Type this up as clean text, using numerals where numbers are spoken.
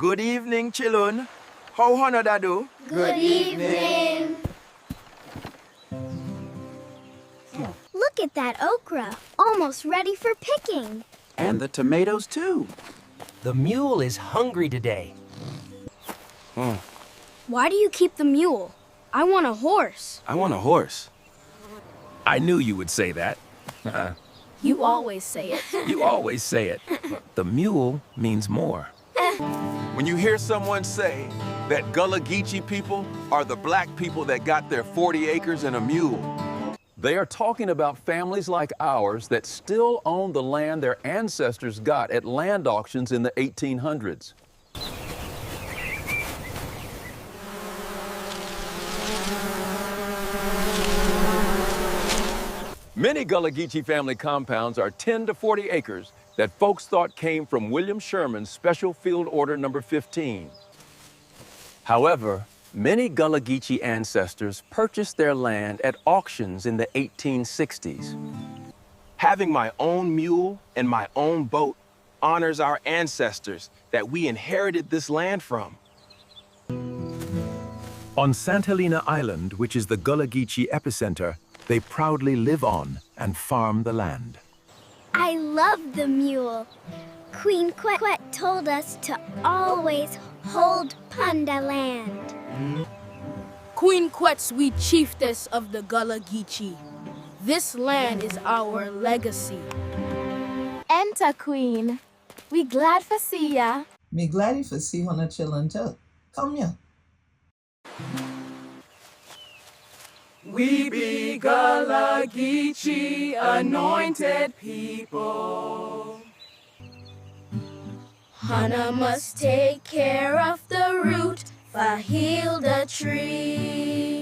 Good evening, Chillun. How Hana da do? Good evening. Look at that okra, almost ready for picking. And the tomatoes, too. The mule is hungry today. Why do you keep the mule? I want a horse. I want a horse. I knew you would say that. You always say it. You always say it. The mule means more. When you hear someone say that Gullah Geechee people are the black people that got their 40 acres and a mule, They are talking about families like ours that still own the land their ancestors got at land auctions in the 1800s. Many Gullah Geechee family compounds are 10 to 40 acres that folks thought came from William Sherman's Special Field Order Number 15. However, many Gullah Geechee ancestors purchased their land at auctions in the 1860s. having my own mule and my own boat honors our ancestors that we inherited this land from. On St. Helena Island, which is the Gullah Geechee epicenter, they proudly live on and farm the land. I love the mule. Queen Quet told us to always hold Punda land. Queen Quet's we chiefess of the Gullah Geechee. This land is our legacy. Enter, Queen. We glad for see ya. Me glad you for see Hana Chillun too. Come here. We be Gullah Geechee, anointed people. Hana must take care of the root, for heal the tree.